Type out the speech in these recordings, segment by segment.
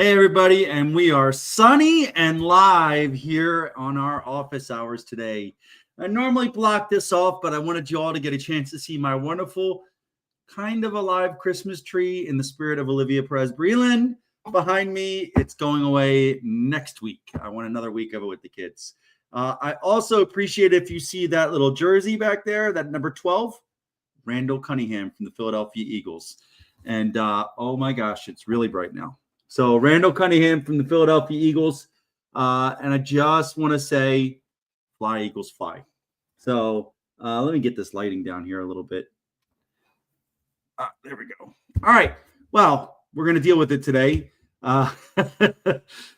Hey, everybody, and we are sunny and live here on our office hours today. I normally block this off, but I wanted you all to get a chance to see my wonderful, kind of alive Christmas tree in the spirit of Olivia Perez Breland behind me. It's going away next week. I want another week of it with the kids. I also appreciate if you see that little jersey back there, that number 12, Randall Cunningham from the Philadelphia Eagles. And oh my gosh, it's really bright now. So Randall Cunningham from the Philadelphia Eagles. And I just want to say, fly, Eagles, fly. So let me get this lighting down here a little bit. There we go. All right. Well, we're going to deal with it today.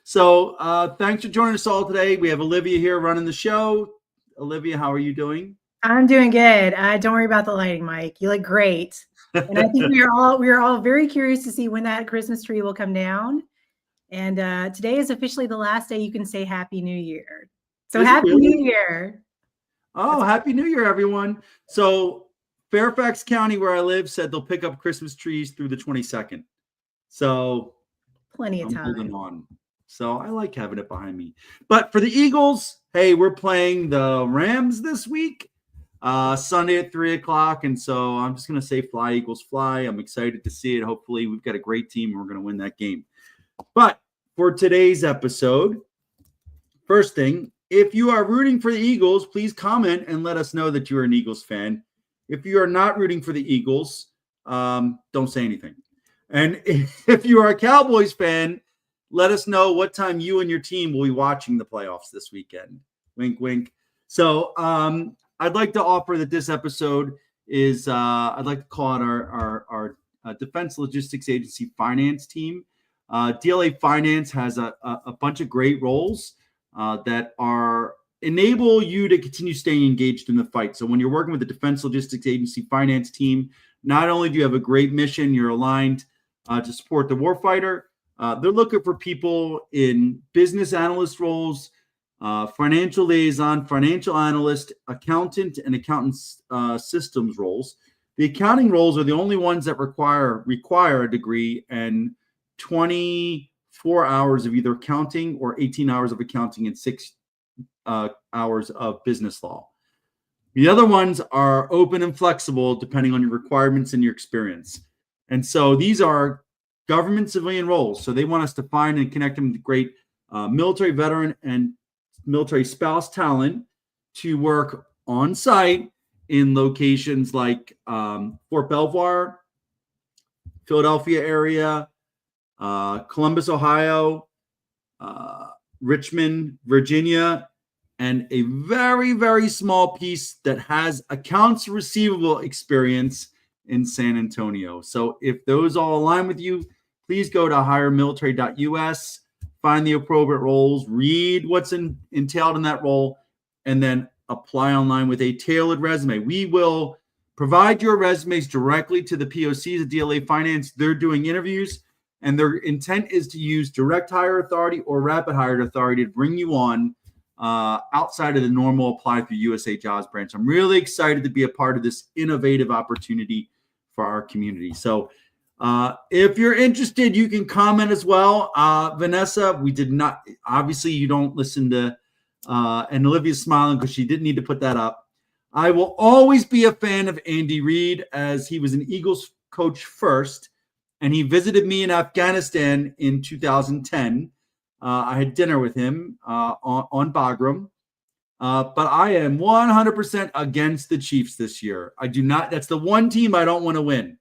So thanks for joining us all today. We have Olivia here running the show. Olivia, how are you doing? I'm doing good. Don't worry about the lighting, Mike. You look great. And I think we are all very curious to see when that Christmas tree will come down. And today is officially the last day you can say Happy New Year. So Happy New Year. Oh, Happy New Year, everyone. So Fairfax County, where I live, said they'll pick up Christmas trees through the 22nd. So plenty of time. Holding on. So I like having it behind me. But for the Eagles, hey, we're playing the Rams this week. Sunday at 3:00. And so I'm just going to say fly, Eagles, fly. I'm excited to see it. Hopefully we've got a great team and we're going to win that game. But for today's episode, first thing, if you are rooting for the Eagles, please comment and let us know that you're an Eagles fan. If you are not rooting for the Eagles, don't say anything. And if you are a Cowboys fan, let us know what time you and your team will be watching the playoffs this weekend. Wink, wink. So, I'd like to offer that this episode is, I'd like to call it our Defense Logistics Agency finance team. DLA Finance has a bunch of great roles that enable you to continue staying engaged in the fight. So when you're working with the Defense Logistics Agency finance team, not only do you have a great mission, you're aligned to support the warfighter, they're looking for people in business analyst roles, financial liaison, financial analyst, accountant, and accountant systems roles. The accounting roles are the only ones that require a degree and 24 hours of either accounting or 18 hours of accounting and 6 hours of business law. The other ones are open and flexible depending on your requirements and your experience. And so these are government civilian roles. So they want us to find and connect them to great military veteran and military spouse talent to work on site in locations like Fort Belvoir, Philadelphia area, Columbus, Ohio, Richmond, Virginia, and a very, very small piece that has accounts receivable experience in San Antonio. So if those all align with you, please go to hiremilitary.us, find the appropriate roles, read what's entailed in that role, and then apply online with a tailored resume. We will provide your resumes directly to the POCs at DLA Finance. They're doing interviews, and their intent is to use direct hire authority or rapid hire authority to bring you on outside of the normal apply through USA Jobs branch. I'm really excited to be a part of this innovative opportunity for our community. So if you're interested, you can comment as well. Vanessa, we did not, obviously you don't listen to, and Olivia's smiling because she didn't need to put that up. I will always be a fan of Andy Reid, as he was an Eagles coach first, and he visited me in Afghanistan in 2010. I had dinner with him on Bagram. But I am 100% against the Chiefs this year. I do not. That's the one team I don't want to win.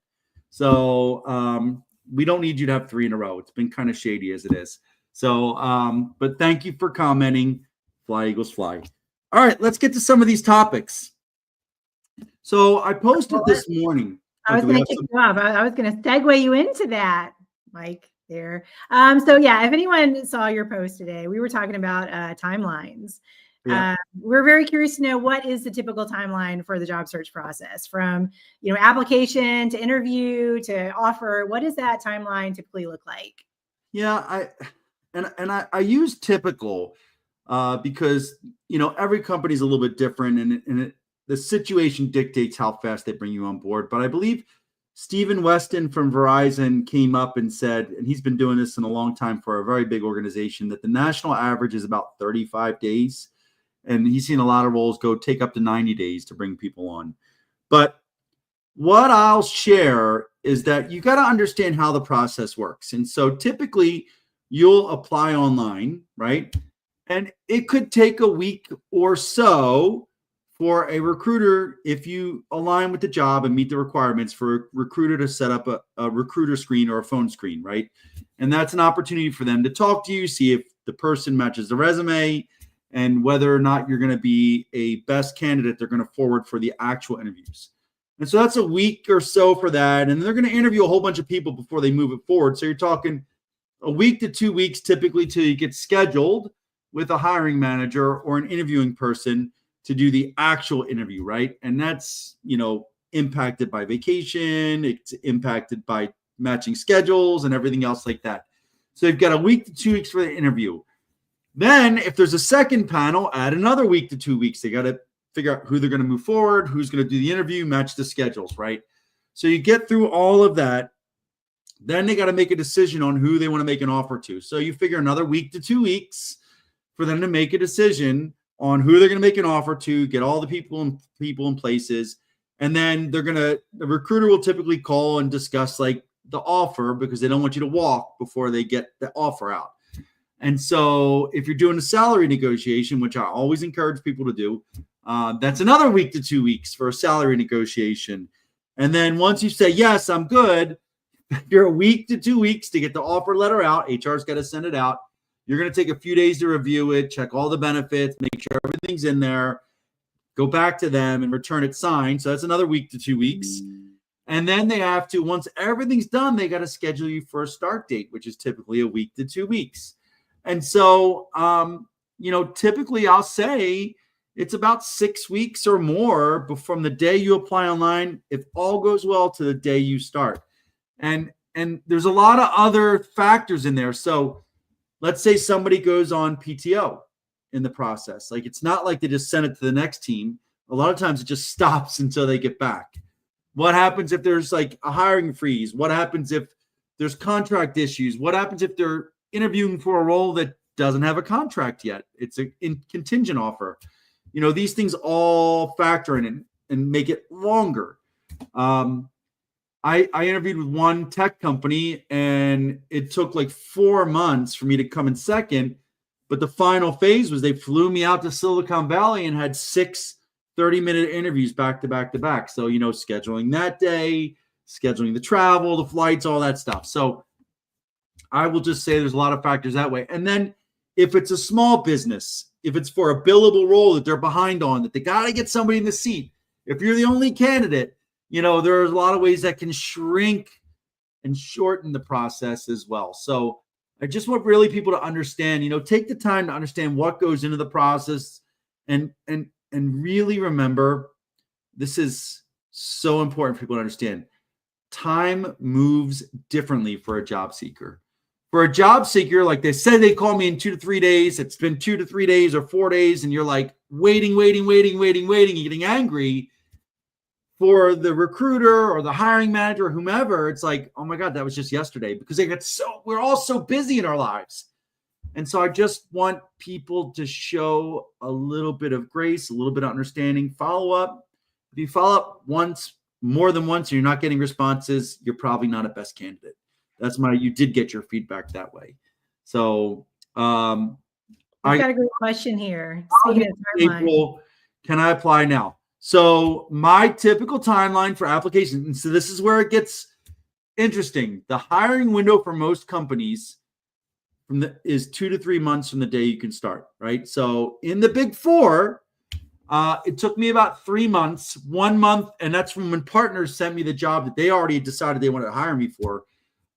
So we don't need you to have 3 in a row. It's been kind of shady as it is. So, but thank you for commenting. Fly, Eagles, fly. All right, let's get to some of these topics. So I posted this morning. I was going to kick you off. I was going to segue you into that, Mike, there. So yeah, if anyone saw your post today, we were talking about timelines. Yeah. We're very curious to know, what is the typical timeline for the job search process, from application to interview to offer? What does that timeline typically look like? Yeah, I use typical because every company is a little bit different, and the situation dictates how fast they bring you on board. But I believe Stephen Weston from Verizon came up and said, and he's been doing this in a long time for a very big organization, that the national average is about 35 days. And he's seen a lot of roles go take up to 90 days to bring people on. But what I'll share is that you got to understand how the process works. And so typically you'll apply online, right? And it could take a week or so for a recruiter, if you align with the job and meet the requirements, for a recruiter to set up a recruiter screen or a phone screen, right? And that's an opportunity for them to talk to you, see if the person matches the resume, and whether or not you're going to be a best candidate they're going to forward for the actual interviews. And so that's a week or so for that. And they're going to interview a whole bunch of people before they move it forward. So you're talking a week to 2 weeks typically till you get scheduled with a hiring manager or an interviewing person to do the actual interview, right? And that's, impacted by vacation, it's impacted by matching schedules and everything else like that. So you've got a week to 2 weeks for the interview. Then if there's a second panel, add another week to 2 weeks. They got to figure out who they're going to move forward, who's going to do the interview, match the schedules, right? So you get through all of that. Then they got to make a decision on who they want to make an offer to. So you figure another week to 2 weeks for them to make a decision on who they're going to make an offer to, get all the people in places. And then the recruiter will typically call and discuss like the offer, because they don't want you to walk before they get the offer out. And so if you're doing a salary negotiation, which I always encourage people to do, that's another week to 2 weeks for a salary negotiation. And then once you say, yes, I'm good, you're a week to 2 weeks to get the offer letter out. HR's got to send it out. You're going to take a few days to review it, check all the benefits, make sure everything's in there, go back to them and return it signed. So that's another week to 2 weeks. And then they have to, once everything's done, they got to schedule you for a start date, which is typically a week to 2 weeks. And so, typically I'll say it's about 6 weeks or more from the day you apply online, if all goes well, to the day you start. And there's a lot of other factors in there. So let's say somebody goes on PTO in the process. Like, it's not like they just send it to the next team. A lot of times it just stops until they get back. What happens if there's like a hiring freeze? What happens if there's contract issues? What happens if they're interviewing for a role that doesn't have a contract yet? It's a contingent offer. These things all factor in and make it longer. I interviewed with one tech company, and it took like 4 months for me to come in second. But the final phase was they flew me out to Silicon Valley and had 6 30-minute interviews back to back to back. So, scheduling that day, scheduling the travel, the flights, all that stuff. So I will just say there's a lot of factors that way. And then if it's a small business, if it's for a billable role that they're behind on, that they got to get somebody in the seat, if you're the only candidate, there's a lot of ways that can shrink and shorten the process as well. So I just want really people to understand, take the time to understand what goes into the process, and really remember, this is so important for people to understand. Time moves differently for a job seeker. For a job seeker, like they said, they call me in 2 to 3 days. It's been 2 to 3 days or 4 days, and you're like waiting, you're getting angry. For the recruiter or the hiring manager or whomever, it's like, oh my God, that was just yesterday, because we're all so busy in our lives. And so I just want people to show a little bit of grace, a little bit of understanding, follow up. If you follow up more than once, and you're not getting responses, you're probably not a best candidate. You did get your feedback that way. So I've got a great question here. Speaking of timeline. April, can I apply now? So my typical timeline for applications, and so this is where it gets interesting. The hiring window for most companies is 2 to 3 months from the day you can start, right? So in the Big Four, it took me about 3 months, 1 month, and that's from when partners sent me the job that they already decided they wanted to hire me for.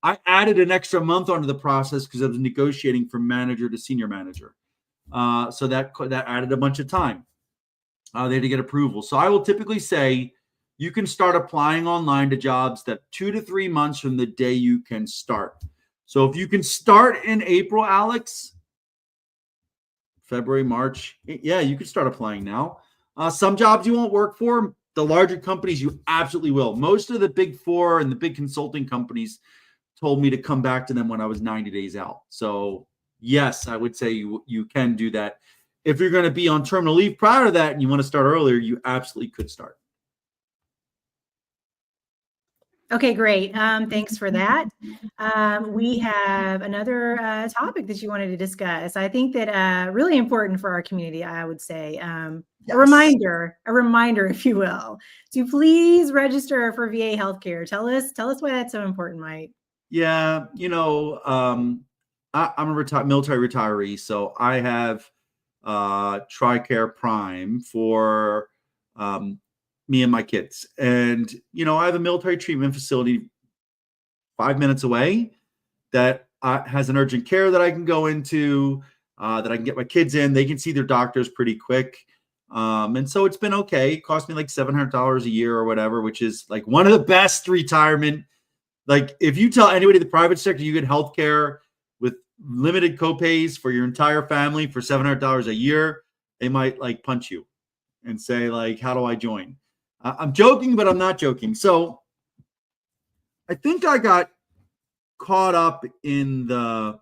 I added an extra month onto the process because I was negotiating from manager to senior manager. So that added a bunch of time. They had to get approval. So I will typically say you can start applying online to jobs that 2 to 3 months from the day you can start. So if you can start in April, Alex, February, March, yeah, you can start applying now. Some jobs you won't work for. the larger companies, you absolutely will. Most of the big four and the big consulting companies told me to come back to them when I was 90 days out. So yes, I would say you can do that. If you're going to be on terminal leave prior to that and you want to start earlier, you absolutely could start. Okay, great. Thanks for that. We have another topic that you wanted to discuss. I think that really important for our community, I would say. Yes. A reminder, if you will, to please register for VA healthcare. Tell us why that's so important, Mike. Yeah, I'm a military retiree, so I have TRICARE Prime for me and my kids. And, I have a military treatment facility 5 minutes away that has an urgent care that I can go into, that I can get my kids in. They can see their doctors pretty quick. And so it's been okay. It cost me like $700 a year or whatever, which is like one of the best retirement. Like if you tell anybody in the private sector you get healthcare with limited copays for your entire family for $700 a year, they might like punch you and say like, how do I join? I'm joking, but I'm not joking. So I think I got caught up in the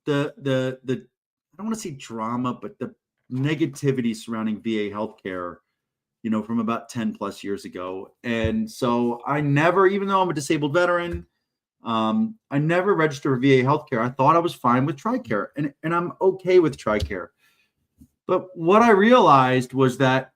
I don't want to say drama, but the negativity surrounding VA healthcare, from about 10 plus years ago. And so I never, even though I'm a disabled veteran, I never registered for VA healthcare. I thought I was fine with TRICARE, and I'm okay with TRICARE. But what I realized was that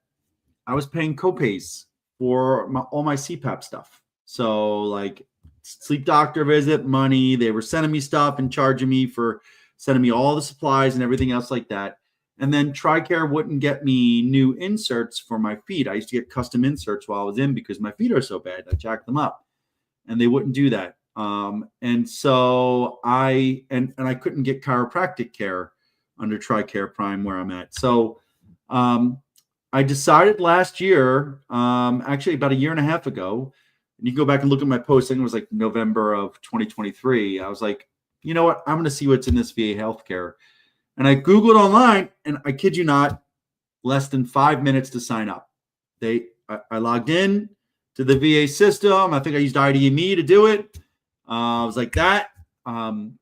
I was paying copays for all my CPAP stuff. So like sleep doctor visit money, they were sending me stuff and charging me for sending me all the supplies and everything else like that. And then TRICARE wouldn't get me new inserts for my feet. I used to get custom inserts while I was in because my feet are so bad. I jacked them up, and they wouldn't do that. And so I couldn't get chiropractic care under TRICARE Prime where I'm at. So I decided last year, actually about a year and a half ago, and you can go back and look at my post, I think it was like November of 2023. I was like, you know what? I'm going to see what's in this VA healthcare. And I Googled online, and I kid you not, less than 5 minutes to sign up. I logged in to the VA system. I think I used IDME to do it. I was like that. And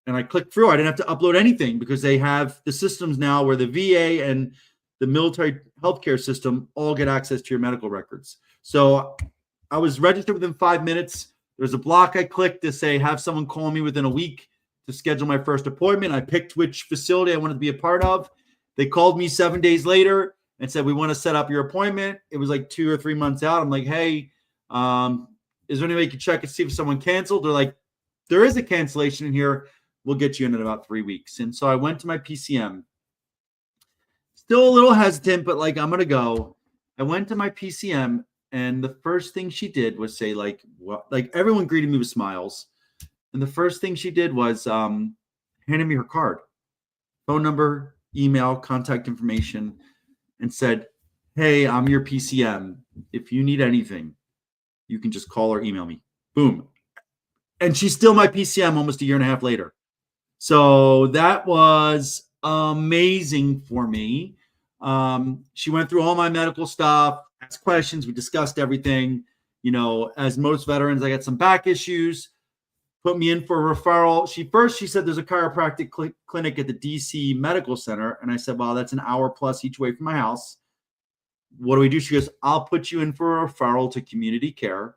I clicked through. I didn't have to upload anything because they have the systems now where the VA and the military healthcare system all get access to your medical records. So I was registered within 5 minutes. There's a block I clicked to say, have someone call me within a week to schedule my first appointment. I picked which facility I wanted to be a part of. They called me 7 days later and said, we want to set up your appointment. It was like 2 or 3 months out. I'm like, hey, is there any way you can check and see if someone canceled? They're like, there is a cancellation in here. We'll get you in about 3 weeks. And so I went to my PCM. Still a little hesitant, but like, I'm going to go. I went to my PCM, and the first thing she did was say, like, what? Like everyone greeted me with smiles. And the first thing she did was handed me her card, phone number, email, contact information, and said, hey, I'm your PCM. If you need anything, you can just call or email me. Boom. And she's still my PCM almost a year and a half later. So that was amazing for me. She went through all my medical stuff, asked questions. We discussed everything. As most veterans, I got some back issues. Put me in for a referral. She said there's a chiropractic clinic at the DC Medical Center. And I said, well, that's an hour plus each way from my house. What do we do? She goes, I'll put you in for a referral to community care.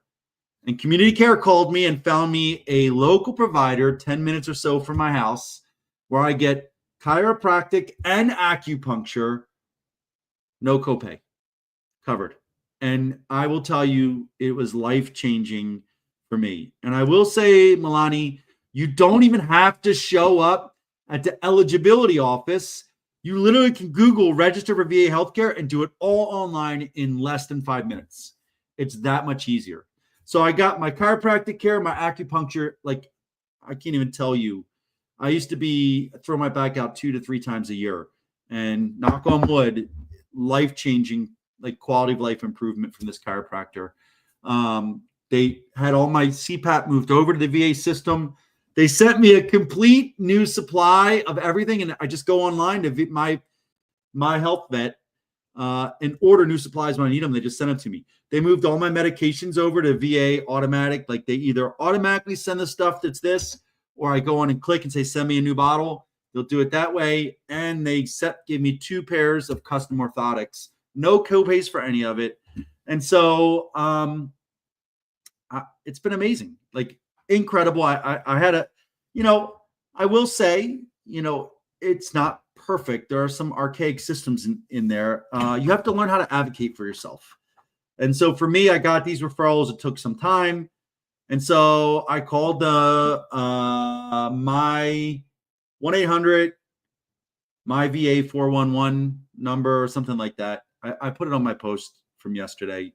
And community care called me and found me a local provider 10 minutes or so from my house where I get chiropractic and acupuncture, no copay, covered. And I will tell you, it was life-changing for me. And I will say, Milani, you don't even have to show up at the eligibility office. You literally can Google register for VA healthcare and do it all online in less than 5 minutes. It's that much easier. So I got my chiropractic care, my acupuncture. Like, I can't even tell you. I used to throw my back out 2 to 3 times a year. And knock on wood, life-changing, like quality of life improvement from this chiropractor. They had all my CPAP moved over to the VA system. They sent me a complete new supply of everything. And I just go online to my health vet. and order new supplies when I need them. They just send them to me. They moved all my medications over to VA automatic. Like they either automatically send the stuff that's this, or I go on and click and say, send me a new bottle. They'll do it that way. And they give me 2 pairs of custom orthotics, no copays for any of it. And so it's been amazing, like incredible. I had a, I will say, it's not perfect. There are some archaic systems in there. You have to learn how to advocate for yourself. And so for me, I got these referrals. It took some time. And so I called my 1-800 my VA 411 number or something like that. I put it on my post from yesterday.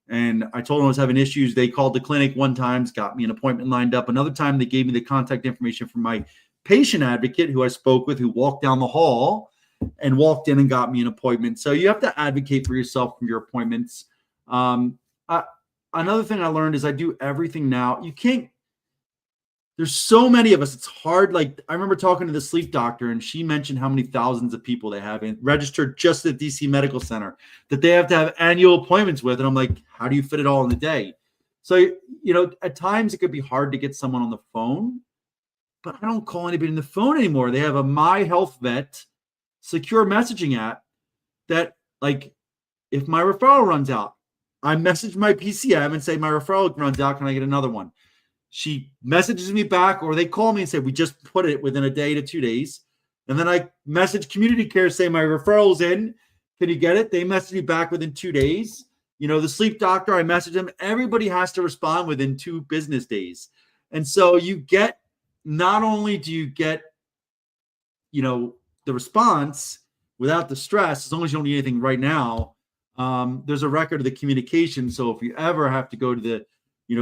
And I told them I was having issues. They called the clinic one time, got me an appointment lined up. Another time, they gave me the contact information from my patient advocate who I spoke with, who walked down the hall and walked in and got me an appointment. So you have to advocate for yourself from your appointments. Another thing I learned is I do everything now. You can't, there's so many of us. It's hard. Like I remember talking to the sleep doctor, and she mentioned how many thousands of people they have registered just at DC Medical Center that they have to have annual appointments with. And I'm like, how do you fit it all in the day? So, at times it could be hard to get someone on the phone, but I don't call anybody on the phone anymore. They have a My Health Vet secure messaging app that, like, if my referral runs out, I message my PCM and say, my referral runs out. Can I get another one? She messages me back, or they call me and say, we just put it within a day to 2 days. And then I message community care, say my referral's in. Can you get it? They message me back within 2 days. The sleep doctor, I message them. Everybody has to respond within 2 business days. And so you get, not only do you get, the response without the stress, as long as you don't need anything right now, there's a record of the communication. So if you ever have to go to the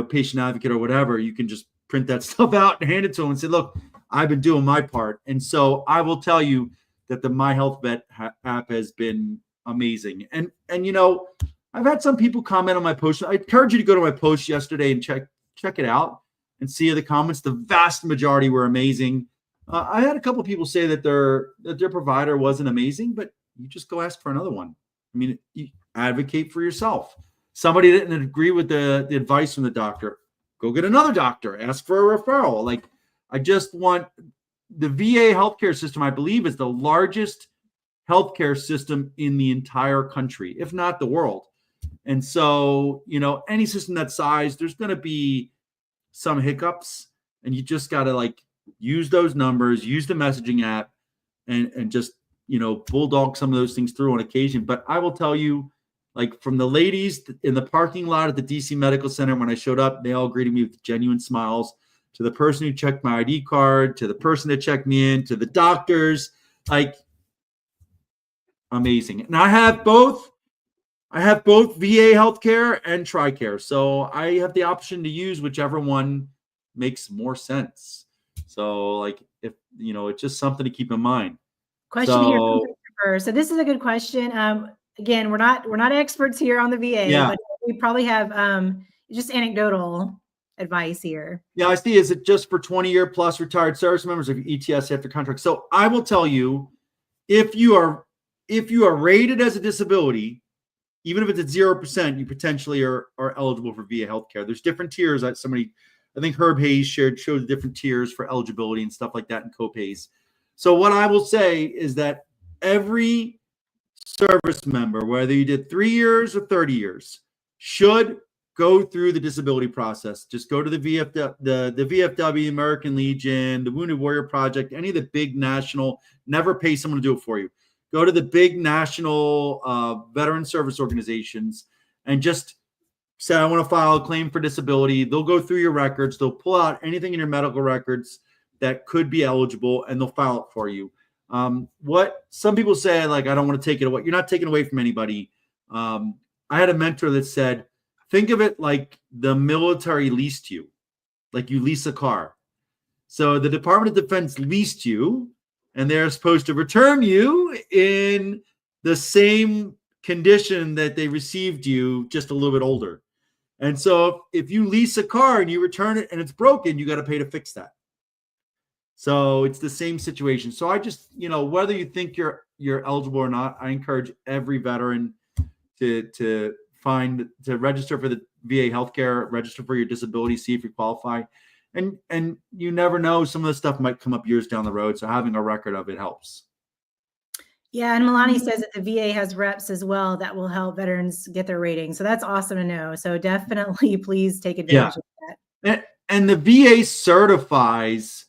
patient advocate or whatever, you can just print that stuff out and hand it to them and say, look, I've been doing my part. And so I will tell you that the My Health Vet app has been amazing. And I've had some people comment on my post. I encourage you to go to my post yesterday and check it out and see the comments. The vast majority were amazing. I had a couple of people say that their provider wasn't amazing, but you just go ask for another one. I mean, you advocate for yourself. Somebody didn't agree with the advice from the doctor, go get another doctor, ask for a referral. Like, I just want the VA healthcare system, I believe, is the largest healthcare system in the entire country, if not the world. And so, any system that size, there's going to be some hiccups, and you just got to use those numbers, use the messaging app, and just, bulldog some of those things through on occasion. But I will tell you, from the ladies in the parking lot at the DC Medical Center, when I showed up, they all greeted me with genuine smiles, to the person who checked my ID card, to the person that checked me in, to the doctors, amazing. And I have both VA healthcare and TRICARE. So I have the option to use whichever one makes more sense. So if, it's just something to keep in mind. Question here from Christopher. So this is a good question. Again, we're not experts here on the VA, but we probably have just anecdotal advice here. Yeah, I see. Is it just for 20-year plus retired service members of ETS after contract? So I will tell you, if you are rated as a disability, even if it's at 0%, you potentially are eligible for VA healthcare. There's different tiers. I think Herb Hayes showed the different tiers for eligibility and stuff like that, and copays. So what I will say is that every service member, whether you did 3 years or 30 years, should go through the disability process. Just go to the VFW, American Legion, the Wounded Warrior Project, any of the big national, never pay someone to do it for you. Go to the big national veteran service organizations and just say, I want to file a claim for disability. They'll go through your records. They'll pull out anything in your medical records that could be eligible, and they'll file it for you. What some people say, I don't want to take it away. You're not taking away from anybody. I had a mentor that said, think of it like the military leased you, like you lease a car. So the Department of Defense leased you, and they're supposed to return you in the same condition that they received you, just a little bit older. And so if you lease a car and you return it and it's broken, you got to pay to fix that. So it's the same situation. So I just, whether you think you're eligible or not, I encourage every veteran to register for the VA healthcare, register for your disability, see if you qualify. And you never know, some of the stuff might come up years down the road. So having a record of it helps. Yeah, and Milani says that the VA has reps as well that will help veterans get their rating. So that's awesome to know. So definitely please take advantage of that. And the VA certifies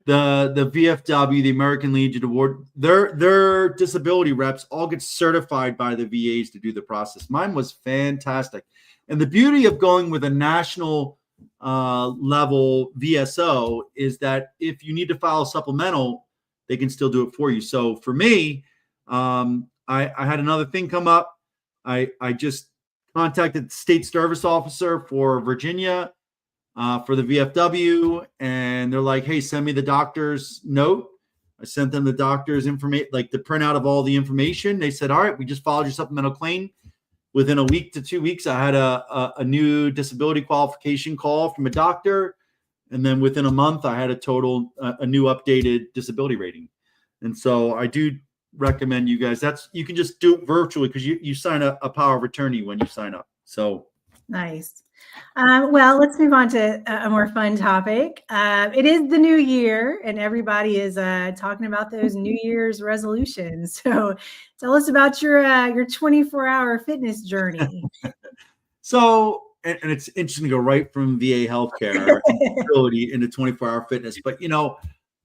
the VFW, the American Legion Award. Their disability reps all get certified by the VAs to do the process. Mine was fantastic. And the beauty of going with a national level VSO is that if you need to file a supplemental, they can still do it for you. So for me, I had another thing come up. I just contacted the state service officer for Virginia for the VFW, and they're like, hey, send me the doctor's note. I sent them the doctor's information, like the printout of all the information. They said, all right, we just followed your supplemental claim. Within a week to 2 weeks, I had a new disability qualification call from a doctor. And then within a month, I had a new updated disability rating. And so I do recommend you guys, you can just do it virtually because you sign a power of attorney when you sign up. So nice. Well, let's move on to a more fun topic. It is the new year, and everybody is talking about those New Year's resolutions. So tell us about your 24-hour fitness journey. So, and it's interesting to go right from VA healthcare ability into 24-hour fitness. But,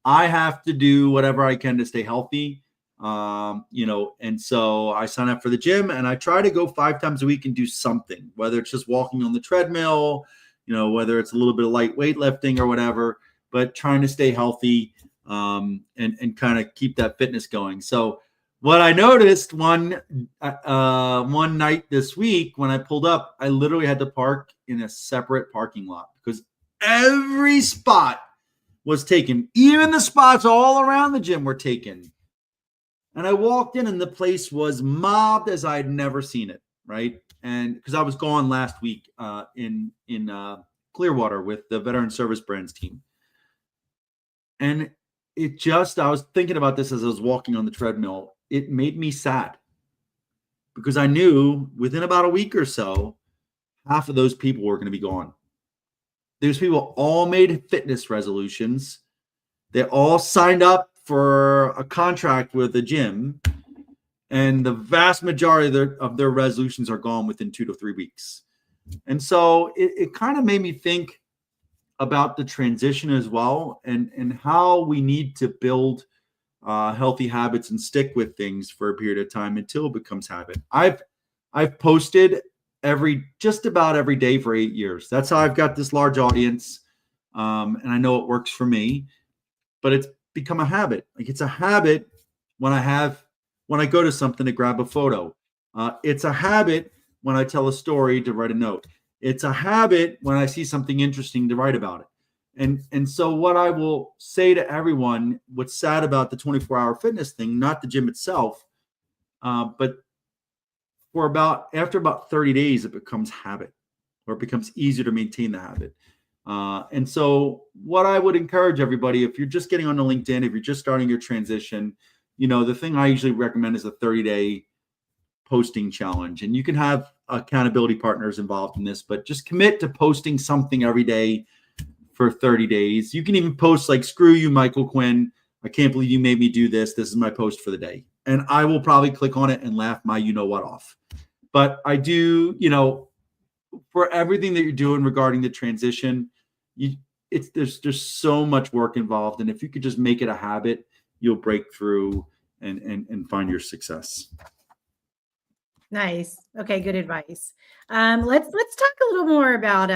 I have to do whatever I can to stay healthy. And so I sign up for the gym and I try to go 5 times a week and do something, whether it's just walking on the treadmill, whether it's a little bit of light weightlifting or whatever, but trying to stay healthy, and kind of keep that fitness going. So what I noticed one night this week when I pulled up, I literally had to park in a separate parking lot because every spot was taken. Even the spots all around the gym were taken. And I walked in and the place was mobbed as I had never seen it, right? And because I was gone last week in Clearwater with the Veteran Service Brands team. And I was thinking about this as I was walking on the treadmill. It made me sad because I knew within about a week or so, half of those people were going to be gone. Those people all made fitness resolutions. They all signed up for a contract with the gym, and the vast majority of their resolutions are gone within 2 to 3 weeks. And so it kind of made me think about the transition as well, and how we need to build healthy habits and stick with things for a period of time until it becomes habit. I've posted just about every day for 8 years. That's how I've got this large audience, and I know it works for me. But it's become a habit. Like it's a habit when I go to something to grab a photo. It's a habit when I tell a story to write a note. It's a habit when I see something interesting to write about it. And so what I will say to everyone, what's sad about the 24-hour fitness thing, not the gym itself, but after about 30 days, it becomes habit, or it becomes easier to maintain the habit. And so what I would encourage everybody, if you're just getting onto LinkedIn, if you're just starting your transition, the thing I usually recommend is a 30-day posting challenge. And you can have accountability partners involved in this, but just commit to posting something every day for 30 days. You can even post like, screw you, Michael Quinn. I can't believe you made me do this. This is my post for the day. And I will probably click on it and laugh my you-know-what off. But I do, for everything that you're doing regarding the transition, there's so much work involved. And if you could just make it a habit, you'll break through and find your success. Nice. Okay, good advice. Let's talk a little more about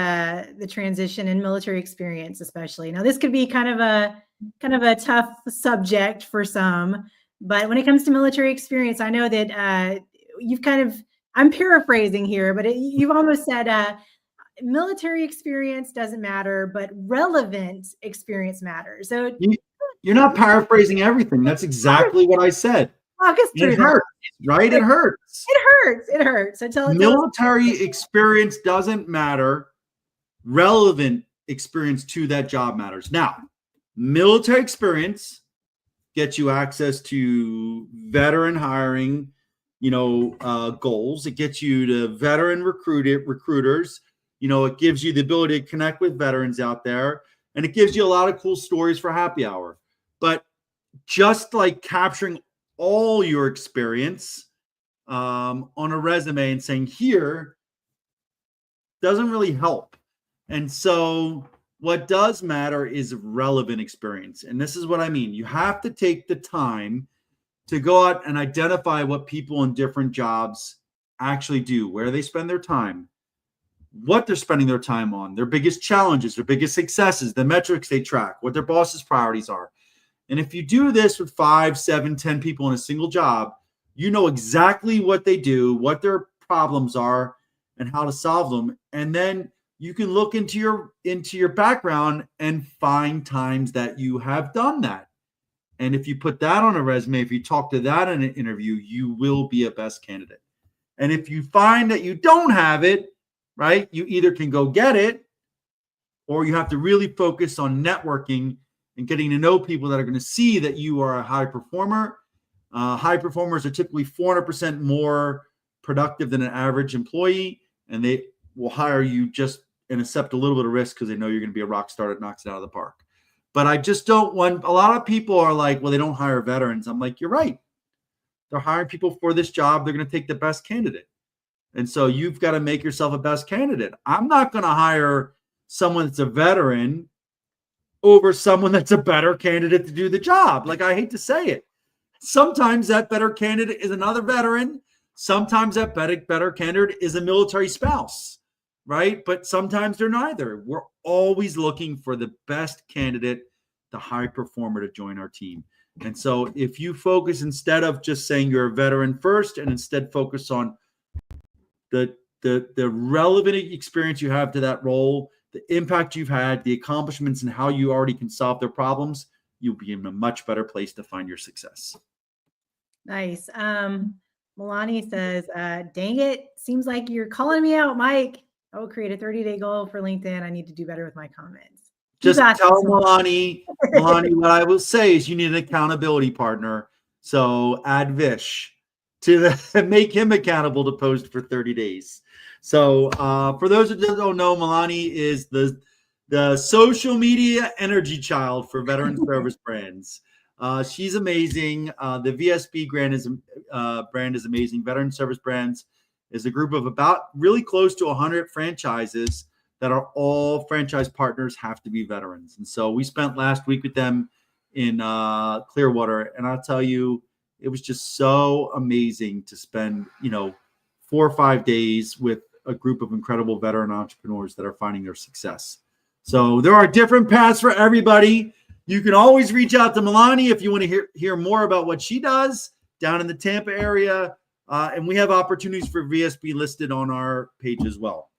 the transition and military experience, especially. Now, this could be kind of a tough subject for some, but when it comes to military experience, I know that I'm paraphrasing here, but you've almost said military experience doesn't matter, but relevant experience matters. So you're not paraphrasing everything. That's exactly what I said. It hurts, right? It hurts. It hurts. So military experience doesn't matter. Relevant experience to that job matters. Now, Military experience gets you access to veteran hiring, goals. It gets you to veteran recruiters. It gives you the ability to connect with veterans out there, and it gives you a lot of cool stories for happy hour. But just like capturing all your experience on a resume and saying here doesn't really help. And so what does matter is relevant experience. And this is what I mean. You have to take the time to go out and identify what people in different jobs actually do, where they spend their time, what they're spending their time on, their biggest challenges, their biggest successes, the metrics they track, what their boss's priorities are. And if you do this with 5, 7, 10 people in a single job, you know exactly what they do, what their problems are, and how to solve them. And then you can look into your background and find times that you have done that. And if you put that on a resume, if you talk to that in an interview, you will be a best candidate. And if you find that you don't have it, right, you either can go get it, or you have to really focus on networking and getting to know people that are going to see that you are a high performer. High performers are typically 400% more productive than an average employee, and they will hire you just and accept a little bit of risk because they know you're going to be a rock star that knocks it out of the park. But I just don't want, a lot of people are like, well, they don't hire veterans. I'm like, you're right. They're hiring people for this job. They're going to take the best candidate. And so you've got to make yourself a best candidate. I'm not going to hire someone that's a veteran over someone that's a better candidate to do the job. Like, I hate to say it. Sometimes that better candidate is another veteran. Sometimes that better candidate is a military spouse, right? But sometimes they're neither. We're always looking for the best candidate, the high performer to join our team. And so if you focus, instead of just saying you're a veteran first, and instead focus on the relevant experience you have to that role, the impact you've had, the accomplishments, and how you already can solve their problems, you'll be in a much better place to find your success. Nice. Milani says, dang it, seems like you're calling me out, Mike. I will create a 30-day goal for LinkedIn. I need to do better with my comments. Just tell Milani, what I will say is you need an accountability partner. So add Vish to make him accountable to post for 30 days. So for those who don't know, Milani is the social media energy child for veteran service brands. She's amazing. The VSB brand is amazing. Veteran Service Brands is a group of about really close to 100 franchises that are all franchise partners have to be veterans. And so we spent last week with them in Clearwater, and I'll tell you, it was just so amazing to spend 4 or 5 days with a group of incredible veteran entrepreneurs that are finding their success. So there are different paths for everybody. You can always reach out to Milani if you want to hear more about what she does down in the Tampa area. And we have opportunities for VSB listed on our page as well.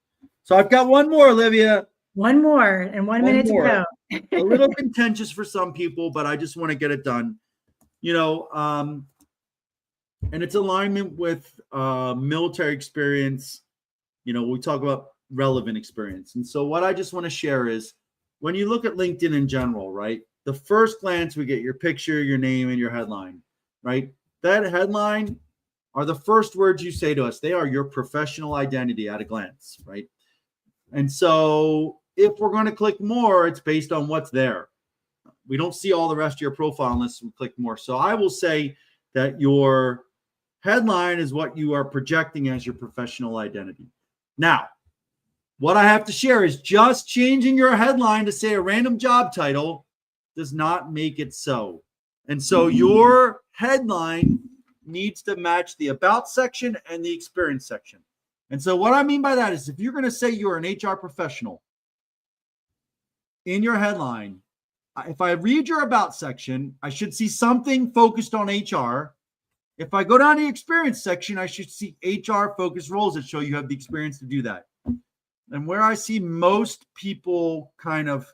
So I've got one more, Olivia. One more and 1 minute to go. A little contentious for some people, but I just want to get it done. And it's alignment with military experience. We talk about relevant experience. And so what I just want to share is when you look at LinkedIn in general, right? The first glance, we get your picture, your name, and your headline, right? That headline are the first words you say to us. They are your professional identity at a glance, right? And so if we're going to click more, it's based on what's there. We don't see all the rest of your profile unless we click more. So I will say that your headline is what you are projecting as your professional identity. Now, what I have to share is just changing your headline to say a random job title does not make it so. And so your headline needs to match the about section and the experience section. And so what I mean by that is if you're going to say you're an HR professional in your headline, if I read your about section, I should see something focused on HR. If I go down to the experience section, I should see HR focused roles that show you have the experience to do that. And where I see most people kind of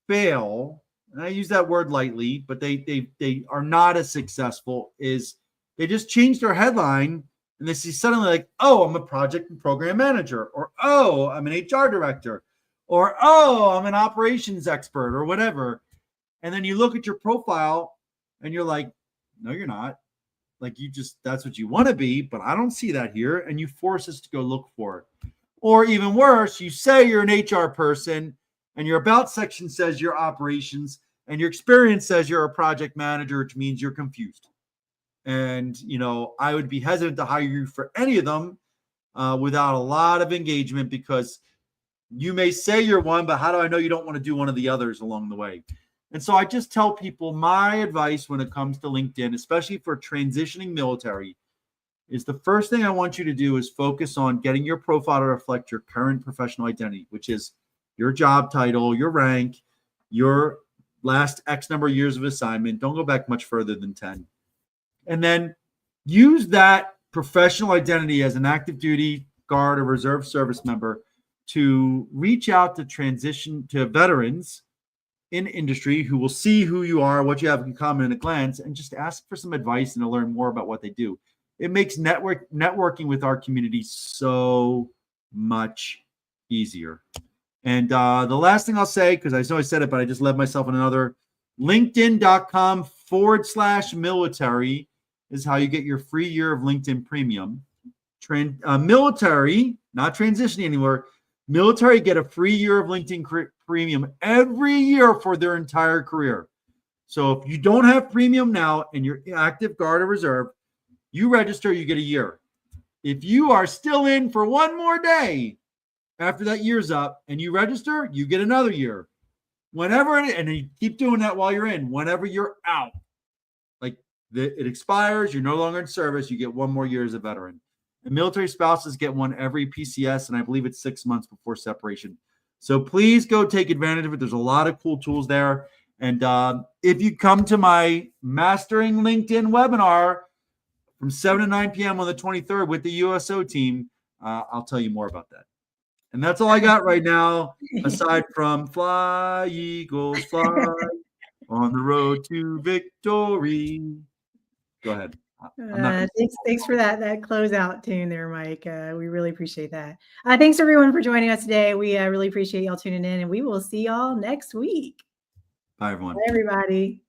fail, and I use that word lightly, but they are not as successful, is they just change their headline and they see suddenly like, oh, I'm a project and program manager, or oh, I'm an HR director, or oh, I'm an operations expert, or whatever. And then you look at your profile and you're like, no, you're not. Like that's what you want to be, but I don't see that here. And you force us to go look for it. Or even worse, you say you're an HR person and your about section says you're operations and your experience says you're a project manager, which means you're confused. And, I would be hesitant to hire you for any of them without a lot of engagement, because you may say you're one, but how do I know you don't want to do one of the others along the way? And so I just tell people my advice when it comes to LinkedIn, especially for transitioning military, is the first thing I want you to do is focus on getting your profile to reflect your current professional identity, which is your job title, your rank, your last X number of years of assignment. Don't go back much further than 10. And then use that professional identity as an active duty guard or reserve service member to reach out to veterans in industry who will see who you are, what you have in common in a glance, and just ask for some advice and to learn more about what they do. It makes networking with our community so much easier. And the last thing I'll say, because I know I said it, but I just led myself in another, LinkedIn.com/military is how you get your free year of LinkedIn Premium. Military, not transitioning anymore, military get a free year of LinkedIn Premium every year for their entire career. So if you don't have Premium now and you're active guard or reserve, you register, you get a year. If you are still in for one more day after that year's up and you register, you get another year. And you keep doing that while you're in. Whenever you're out, it expires, you're no longer in service, you get one more year as a veteran. And military spouses get one every PCS, and I believe it's 6 months before separation. So please go take advantage of it. There's a lot of cool tools there. And if you come to my Mastering LinkedIn webinar from 7 to 9 p.m. on the 23rd with the USO team, I'll tell you more about that. And that's all I got right now, aside from fly, Eagles, fly on the road to victory. Go ahead. Thanks for that closeout tune there, Mike. We really appreciate that. Thanks everyone for joining us today. We really appreciate y'all tuning in, and we will see y'all next week. Bye, everyone. Bye, everybody.